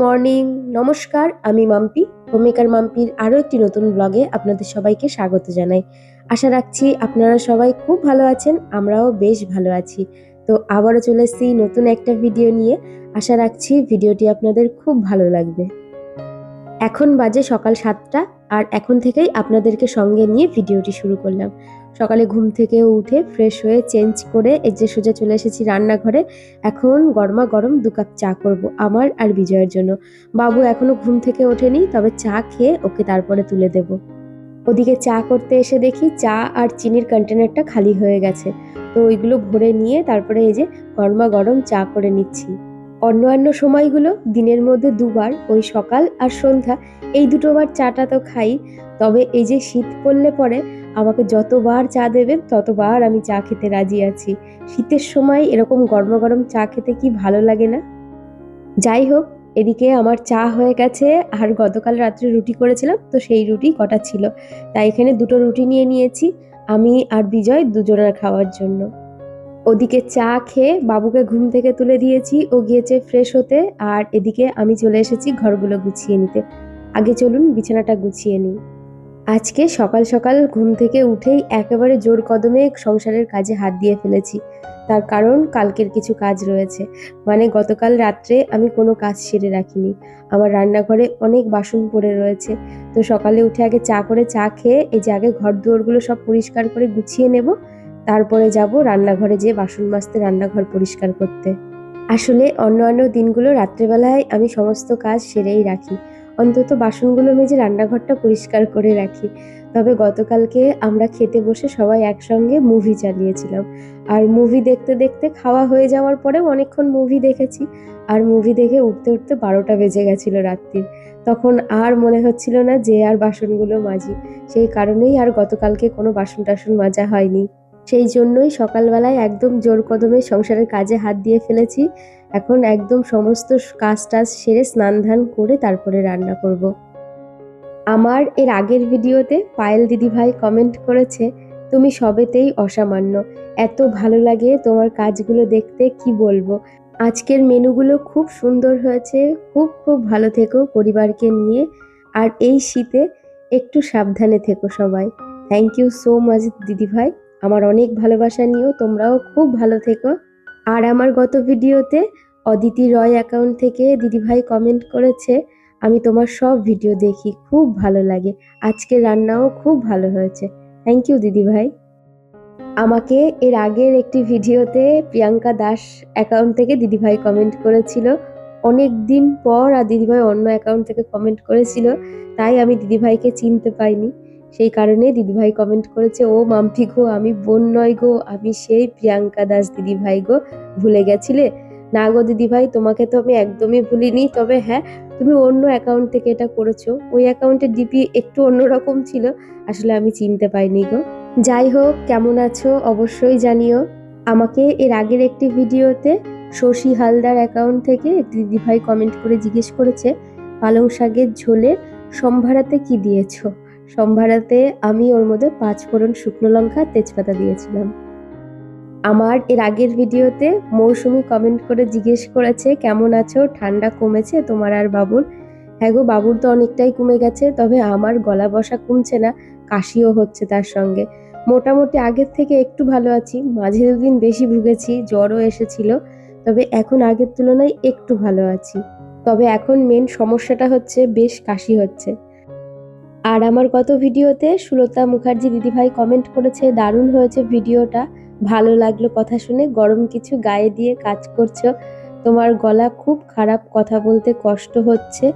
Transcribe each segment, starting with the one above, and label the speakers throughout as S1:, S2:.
S1: Morning, নমস্কার। আমি Mampi, homemaker মাম্পির আরও একটি নতুন ব্লগে আপনাদের সবাইকে স্বাগত জানাই। আশা রাখছি আপনারা সবাই খুব ভালো আছেন, আমরাও বেশ ভালো আছি। তো আবারও চলে এসেছি নতুন একটা ভিডিও নিয়ে। আশা রাখছি ভিডিওটি আপনাদের খুব ভালো লাগবে। এখন বাজে সকাল 7টা, আর এখন থেকেই আপনাদেরকে সঙ্গে নিয়ে ভিডিওটি শুরু করলাম। সকালে ঘুম থেকে উঠে ফ্রেশ হয়ে চেঞ্জ করে এই যে সোজা চলে এসেছি রান্নাঘরে। এখন গরমা গরম 2 কাপ চা করব আমার আর বিজয়ের জন্য। বাবু এখনো ঘুম থেকে ওঠেনি, তবে চা খেয়ে ওকে তারপরে তুলে দেব। ওদিকে চা করতে এসে দেখি চা আর চিনির কন্টেনারটা খালি হয়ে গেছে। তো ওইগুলো ভরে নিয়ে তারপরে এই যে গরমা গরম চা করে নিচ্ছি। অন্যান্য সময়গুলো দিনের মধ্যে 2বার, ওই সকাল আর সন্ধ্যা, এই 2বার চাটা তো খাই। তবে এই যে শীত পড়লে পরে আমাকে যতবার চা দেবেন ততবার আমি চা খেতে রাজি আছি। শীতের সময় এরকম গরমা গরম চা খেতে কি ভালো লাগে না? যাই হোক, এদিকে আমার চা হয়ে গেছে, আর গতকাল রাত্রে রুটি করেছিলাম, তো সেই রুটি কটা ছিল, তাই এখানে 2টো রুটি নিয়ে নিয়েছি আমি আর বিজয় দুজনের খাওয়ার জন্য। ওদিকে চা খেয়ে বাবুকে ঘুম থেকে তুলে দিয়েছি, ও গিয়েছে ফ্রেশ হতে। আর এদিকে আমি চলে এসেছি ঘরগুলো গুছিয়ে নিতে। আগে চলুন বিছানাটা গুছিয়ে নিই। আজকে সকাল সকাল ঘুম থেকে উঠেই একেবারে জোর কদমে সংসারের কাজে হাত দিয়ে ফেলেছি। তার কারণ কালকের কিছু কাজ রয়েছে। মানে গতকাল রাত্রে আমি কোনো কাজ সেরে রাখিনি। আমার রান্নাঘরে অনেক বাসন পড়ে রয়েছে। তো সকালে উঠে আগে চা করে চা খেয়ে এই যে আগে ঘর দুয়ারগুলো সব পরিষ্কার করে গুছিয়ে নেব। তারপরে যাব রান্নাঘরে যেয়ে বাসন মাজতে, রান্নাঘর পরিষ্কার করতে। আসলে অন্যান্য দিনগুলো রাত্রেবেলায় আমি সমস্ত কাজ সেরেই রাখি। অন্তত বাসনগুলো মেজে রান্নাঘরটা পরিষ্কার করে রাখি। তবে গতকালকে আমরা খেতে বসে সবাই একসঙ্গে মুভি চালিয়েছিলাম। আর মুভি দেখতে দেখতে খাওয়া হয়ে যাওয়ার পরেও অনেকক্ষণ মুভি দেখেছি। আর মুভি দেখে উঠতে উঠতে 12টা বেজে গেছিল রাত্রির। তখন আর মনে হচ্ছিল না যে আর বাসনগুলো মাজি। সেই কারণেই আর গতকালকে কোনো বাসন টাসন মাজা হয়নি। সেই জন্যই সকালবেলায় একদম জোর কদমে সংসারের কাজে হাত দিয়ে ফেলেছি। এখন একদম সমস্ত কাজ টাজ সেরে স্নান ধান করে তারপরে রান্না করব। আমার এর আগের ভিডিওতে পায়েল দিদিভাই কমেন্ট করেছে, তুমি সবেতেই অসামান্য, এত ভালো লাগে তোমার কাজগুলো দেখতে, কি বলবো। আজকের মেনুগুলো খুব সুন্দর হয়েছে। খুব খুব ভালো থেকো পরিবারকে নিয়ে, আর এই শীতে একটু সাবধানে থেকো সবাই। থ্যাংক ইউ সো মাচ দিদিভাই। আমার অনেক ভালোবাসা নিও, তোমরাও খুব ভালো থেকো। আর আমার গত ভিডিওতে অদিতি রয় অ্যাকাউন্ট থেকে দিদিভাই কমেন্ট করেছে, আমি তোমার সব ভিডিও দেখি, খুব ভালো লাগে, আজকে রান্নাও খুব ভালো হয়েছে। থ্যাংক ইউ দিদিভাই। আমাকে এর আগের একটি ভিডিওতে প্রিয়াঙ্কা দাস অ্যাকাউন্ট থেকে দিদিভাই কমেন্ট করেছিল। অনেক দিন পর আর দিদিভাই অন্য অ্যাকাউন্ট থেকে কমেন্ট করেছিল, তাই আমি দিদিভাইকে চিনতে পাইনি। সেই কারণে দিদিভাই কমেন্ট করেছে, ও মাম্পি গো, আমি বোন নয় গো, আমি সেই প্রিয়াঙ্কা দাস দিদিভাই গো, ভুলে গেছিলে? না গো দিদিভাই, তোমাকে তো আমি একদমই ভুলিনি। তবে হ্যাঁ, তুমি অন্য অ্যাকাউন্ট থেকে এটা করেছো। ওই অ্যাকাউন্টের ডিপি একটু অন্যরকম ছিল, আসলে আমি চিনতে পাইনি গো। যাই হোক, কেমন আছো অবশ্যই জানিও। আমাকে এর আগের একটি ভিডিওতে শশী হালদার অ্যাকাউন্ট থেকে একটি দিদিভাই কমেন্ট করে জিজ্ঞেস করেছে, পালং শাকের ঝোলে সম্ভারাতে কি দিয়েছো? সম্ভারাতে আমি ওর মধ্যে 5 ফোড়ন, শুকনো লঙ্কা, তেজপাতা দিয়েছিলাম। আমার এর আগের ভিডিওতে মৌসুমি কমেন্ট করে জিজ্ঞেস করেছে, কেমন আছো, ঠান্ডা কমেছে তোমার আর বাবুর? হ্যাঁ গো, বাবুর তো অনেকটাই কমে গেছে, তবে আমার গলা বসা কমছে না, কাশিও হচ্ছে তার সঙ্গে। মোটামুটি আগের থেকে একটু ভালো আছি। মাঝে 2 দিন বেশি ভুগেছি, জ্বরও এসেছিল। তবে এখন আগের তুলনায় একটু ভালো আছি। তবে এখন মেন সমস্যাটা হচ্ছে বেশ কাশি হচ্ছে। আর আমার গত ভিডিওতে সুলতা মুখার্জি দিদিভাই কমেন্ট করেছে, দারুণ হয়েছে ভিডিওটা, ভালো লাগলো কথা শুনে, গরম কিছু গায়ে দিয়ে কাজ করছো, তোমার গলা খুব খারাপ, কথা বলতে কষ্ট হচ্ছে,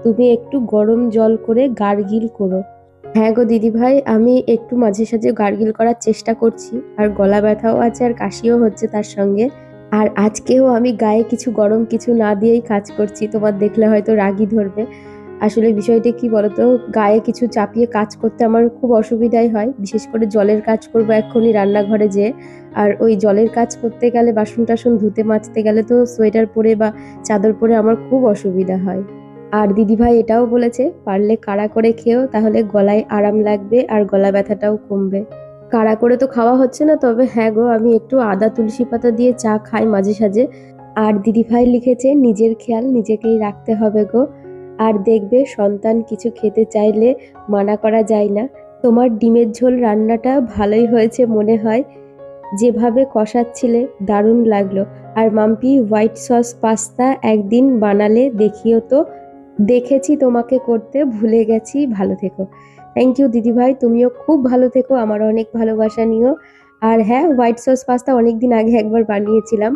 S1: তুমি একটু গরম জল করে গার্গিল করো। হ্যাঁ গো দিদিভাই, আমি একটু মাঝে সাঝে গার্গিল করার চেষ্টা করছি, আর গলা ব্যথাও আছে আর কাশিও হচ্ছে তার সঙ্গে। আর আজকেও আমি গায়ে কিছু গরম কিছু না দিয়েই কাজ করছি, তোমার দেখলে হয়তো রাগই ধরবে। আসলে বিষয়টা কি বলতো, গায়ে কিছু চাপিয়ে কাজ করতে আমার খুব অসুবিধাই হয়, বিশেষ করে জলের কাজ করবো এক্ষুনি রান্নাঘরে যেয়ে। আর ওই জলের কাজ করতে গেলে, বাসন টাসন ধুতে মাজতে গেলে তো সোয়েটার পরে বা চাদর পরে আমার খুব অসুবিধা হয়। আর দিদিভাই এটাও বলেছে, পারলে কাড়া করে খেও, তাহলে গলায় আরাম লাগবে আর গলা ব্যথাটাও কমবে। কাড়া করে তো খাওয়া হচ্ছে না, তবে হ্যাঁ গো, আমি একটু আদা তুলসী পাতা দিয়ে চা খাই মাঝে সাঝে। আর দিদিভাই লিখেছে, নিজের খেয়াল নিজেকেই রাখতে হবে গো। আর দেখবে সন্তান কিছু খেতে চাইলে মানা করা যায় না। তোমার ডিমের ঝোল রান্নাটা ভালোই হয়েছে মনে হয়, যেভাবে কষাচ্ছিলে দারুণ লাগলো। আর মাম্পি হোয়াইট সস পাস্তা একদিন বানালে দেখিও তো। দেখেছি তোমাকে করতে, ভুলে গেছি। ভালো থেকো। থ্যাংক ইউ দিদিভাই, তুমিও খুব ভালো থেকো, আমার অনেক ভালোবাসা নিও। আর হ্যাঁ, হোয়াইট সস পাস্তা অনেকদিন আগে একবার বানিয়েছিলাম,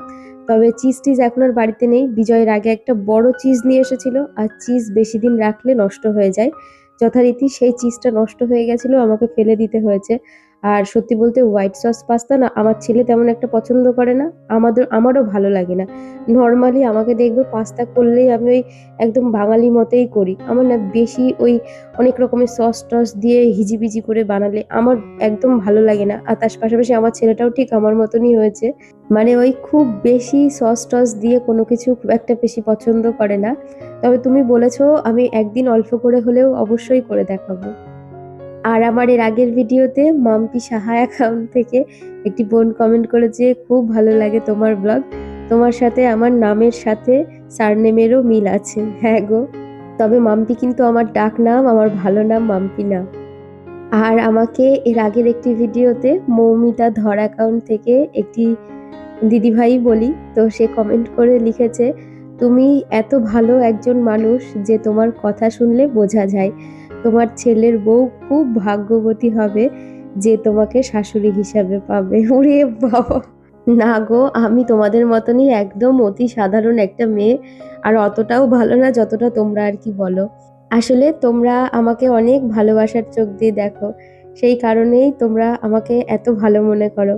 S1: তবে চিজ টিজ এখন আর বাড়িতে নেই। বিজয়ের আগে একটা বড় চিজ নিয়ে এসেছিল, আর চিজ বেশি দিন রাখলে নষ্ট হয়ে যায়। যথারীতি সেই চিজটা নষ্ট হয়ে গেছিল, আমাকে ফেলে দিতে হয়েছে। আর সত্যি বলতে হোয়াইট সস পাস্তা না আমার ছেলে তেমন একটা পছন্দ করে না, আমারও ভালো লাগে না। নর্মালি আমাকে দেখবে পাস্তা করলেই আমি ওই একদম বাঙালি মতেই করি। আমার না বেশি ওই অনেক রকমের সস টস দিয়ে হিজিবিজি করে বানালে আমার একদম ভালো লাগে না। আর তার পাশাপাশি আমার ছেলেটাও ঠিক আমার মতনই হয়েছে, মানে ওই খুব বেশি সস টস দিয়ে কোনো কিছু খুব একটা বেশি পছন্দ করে না। তবে তুমি বলেছো, আমি একদিন অল্প করে হলেও অবশ্যই করে দেখাবো। আর আমার এর আগের ভিডিওতে মাম্পি সাহা অ্যাকাউন্ট থেকে একটি বোন কমেন্ট করেছে, খুব ভালো লাগে তোমার ব্লগ, তোমার সাথে আমার নামের সাথে সারনেমেরও মিল আছে। হ্যাঁ গো, তবে মাম্পি কিন্তু আমার ডাক নাম, আমার ভালো নাম মাম্পি না। আর আমাকে এর আগের একটি ভিডিওতে মৌমিতা ধর অ্যাকাউন্ট থেকে একটি দিদিভাই বলি, তো সে কমেন্ট করে লিখেছে, তুমি এত ভালো একজন মানুষ যে তোমার কথা শুনলে বোঝা যায় তোমার ছেলের বউ খুব ভাগ্যবতী হবে যে তোমাকে শাশুড়ি হিসাবে পাবে। ওরে বাবা! না গো, আমি তোমাদের মতনই একদম অতি সাধারণ একটা মেয়ে, আর অতটাও ভালো না যতটা তোমরা আর কি বলো। আসলে তোমরা আমাকে অনেক ভালোবাসার চোখ দিয়ে দেখো, সেই কারণেই তোমরা আমাকে এত ভালো মনে করো।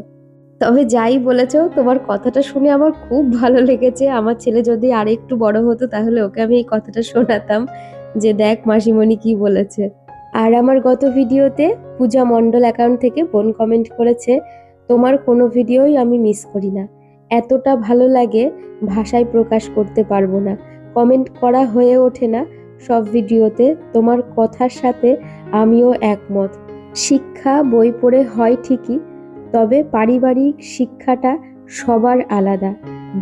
S1: তবে যাই বলেছো, তোমার কথাটা শুনে আমার খুব ভালো লেগেছে। আমার ছেলে যদি আরেকটু বড় হতো তাহলে ওকে আমি এই কথাটা শোনাতাম, যে দেখ মাসিমণি কি বলেছে। আর আমার গত ভিডিওতে পূজা মণ্ডল অ্যাকাউন্ট থেকে বোন কমেন্ট করেছে, তোমার কোনো ভিডিওই আমি মিস করি না, এতটা ভালো লাগে ভাষায় প্রকাশ করতে পারবো না, কমেন্ট করা হয়ে ওঠে না সব ভিডিওতে, তোমার কথার সাথে আমিও একমত। শিক্ষা বই পড়ে হয় ঠিকই, তবে পারিবারিক শিক্ষাটা সবার আলাদা।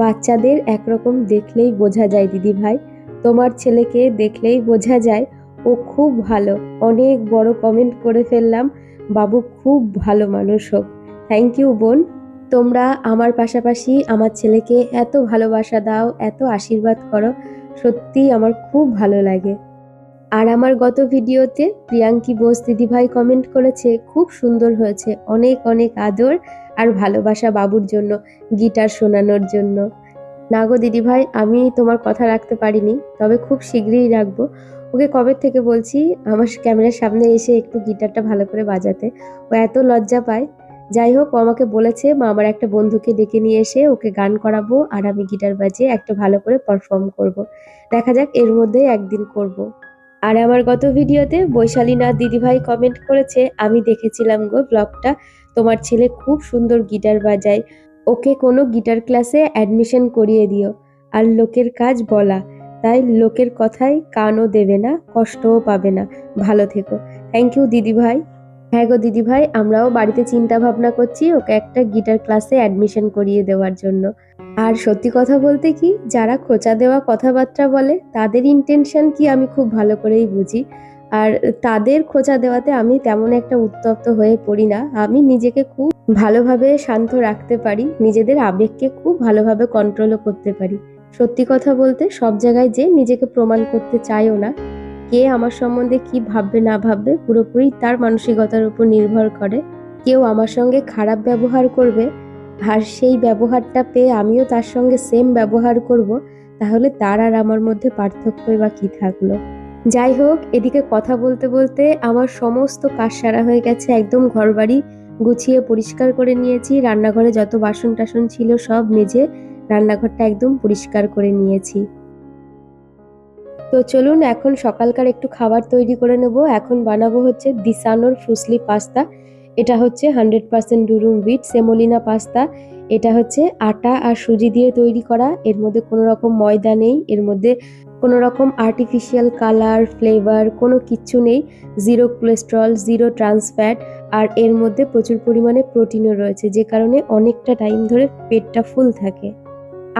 S1: বাচ্চাদের একরকম দেখলেই বোঝা যায় দিদিভাই, তোমার ছেলেকে দেখলেই বোঝা যায় ও খুব ভালো। অনেক বড় কমেন্ট করে ফেললাম, বাবু খুব ভালো মানুষ হোক। থ্যাংক ইউ বোন, তোমরা আমার পাশাপাশি আমার ছেলেকে এত ভালোবাসা দাও, এত আশীর্বাদ করো, সত্যিই আমার খুব ভালো লাগে। আর আমার গত ভিডিওতে প্রিয়াঙ্কি বোস দিদিভাই কমেন্ট করেছে, খুব সুন্দর হয়েছে, অনেক অনেক আদর আর ভালোবাসা বাবুর জন্য, গিটার শোনানোর জন্য। না গো দিদিভাই, আমি তোমার কথা রাখতে পারিনি, তবে খুব শীঘ্রই রাখবো। ওকে কবে থেকে বলছি আমার ক্যামেরার সামনে এসে একটু গিটারটা ভালো করে বাজাতে, ও এত লজ্জা পায়। যাই হোক, ও আমাকে বলেছে মা আমার একটা বন্ধুকে ডেকে নিয়ে এসে ওকে গান করাবো আর আমি গিটার বাজিয়ে একটা ভালো করে পারফর্ম করব। দেখা যাক, এর মধ্যেই একদিন করব। আর আমার গত ভিডিওতে বৈশালী নাথ দিদিভাই কমেন্ট করেছে, আমি দেখেছিলাম গো ব্লগটা, তোমার ছেলে খুব সুন্দর গিটার বাজায়, ওকে কোনো গিটার ক্লাসে অ্যাডমিশন করিয়ে দিও। আর লোকের কাজ বলা, তাই লোকের কথায় কানও দেবে না, কষ্টও পাবে না। ভালো থেকো। থ্যাংক ইউ দিদিভাই। হ্যাঁ গো দিদিভাই, আমরাও বাড়িতে চিন্তা ভাবনা করছি ওকে একটা গিটার ক্লাসে অ্যাডমিশন করিয়ে দেওয়ার জন্য। আর সত্যি কথা বলতে কি, যারা খোঁচা দেওয়া কথাবার্তা বলে তাদের ইন্টেনশন কি আমি খুব ভালো করেই বুঝি। আর তাদের খোঁচা দেওয়াতে আমি তেমন একটা উত্তপ্ত হয়ে পড়ি না, আমি নিজেকে খুব ভালোভাবে শান্ত রাখতে পারি, নিজেদের আবেগকে খুব ভালোভাবে কন্ট্রোলও করতে পারি। সত্যি কথা বলতে সব জায়গায় যে নিজেকে প্রমাণ করতে চাইও না। কে আমার সম্বন্ধে কি ভাববে না ভাববে পুরোপুরি তার মানসিকতার উপর নির্ভর করে। কেউ আমার সঙ্গে খারাপ ব্যবহার করবে, আর সেই ব্যবহারটা পেয়ে আমিও তার সঙ্গে সেম ব্যবহার করব, তাহলে তার আর আমার মধ্যে পার্থক্যই বা কি থাকলো। যাই হোক, এদিকে কথা বলতে বলতে আমার সমস্ত কাজ সারা হয়ে গেছে, একদম ঘরবাড়ি গুছিয়ে পরিষ্কার করে নিয়েছি, রান্নাঘরে যত বাসন টাসন ছিল সব মেজে রান্নাঘরটা একদম পরিষ্কার করে নিয়েছি। তো চলুন এখন সকালকার একটু খাবার তৈরি করে নেব। এখন বানাবো হচ্ছে দিসানোর ফুসলি পাস্তা। এটা হচ্ছে 100% ডুরুম হুইট সেমোলিনা পাস্তা। এটা হচ্ছে আটা আর সুজি দিয়ে তৈরি করা, এর মধ্যে কোনো রকম ময়দা নেই, এর মধ্যে কোনো রকম আর্টিফিশিয়াল কালার ফ্লেভার কোনো কিচ্ছু নেই, zero cholesterol, zero trans fat, আর এর মধ্যে প্রচুর পরিমাণে প্রোটিনও রয়েছে, যে কারণে অনেকটা টাইম ধরে পেটটা ফুল থাকে।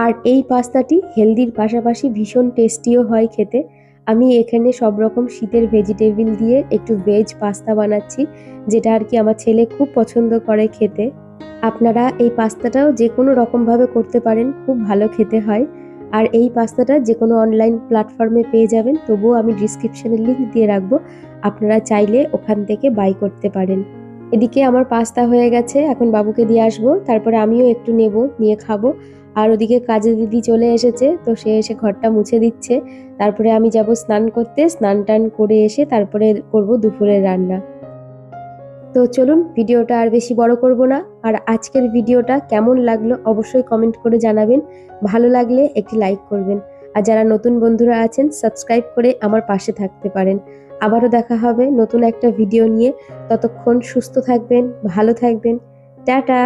S1: আর এই পাস্তাটি হেলদির পাশাপাশি ভীষণ টেস্টিও হয় খেতে। আমি এখানে সব রকম শীতের ভেজিটেবিল দিয়ে একটু ভেজ পাস্তা বানাচ্ছি, যেটা আর কি আমার ছেলে খুব পছন্দ করে খেতে। আপনারা এই পাস্তাটাও যে কোনো রকমভাবে করতে পারেন, খুব ভালো খেতে হয়। আর এই পাস্তাটা যে কোনো অনলাইন প্ল্যাটফর্মে পেয়ে যাবেন, তবুও আমি ডিসক্রিপশনে লিংক দিয়ে রাখবো, আপনারা চাইলে ওখান থেকে বাই করতে পারেন। এদিকে আমার পাস্তা হয়ে গেছে, এখন বাবুকে দিয়ে আসবো, তারপরে আমিও একটু নেব, নিয়ে খাবো। আর ওদিকে কাজের দিদি চলে এসেছে, তো সে এসে ঘরটা মুছে দিচ্ছে। তারপরে আমি যাব স্নান করতে, স্নান টান করে এসে তারপরে করব দুপুরের রান্না। তো চলুন, ভিডিওটা আর বেশি বড় করব না। আর আজকের ভিডিওটা কেমন লাগলো অবশ্যই কমেন্ট করে জানাবেন। ভালো লাগলে একটি লাইক করবেন। আর যারা নতুন বন্ধুরা আছেন সাবস্ক্রাইব করে আমার পাশে থাকতে পারেন। আবারও দেখা হবে নতুন একটা ভিডিও নিয়ে। ততক্ষণ সুস্থ থাকবেন, ভালো থাকবেন। টাটা।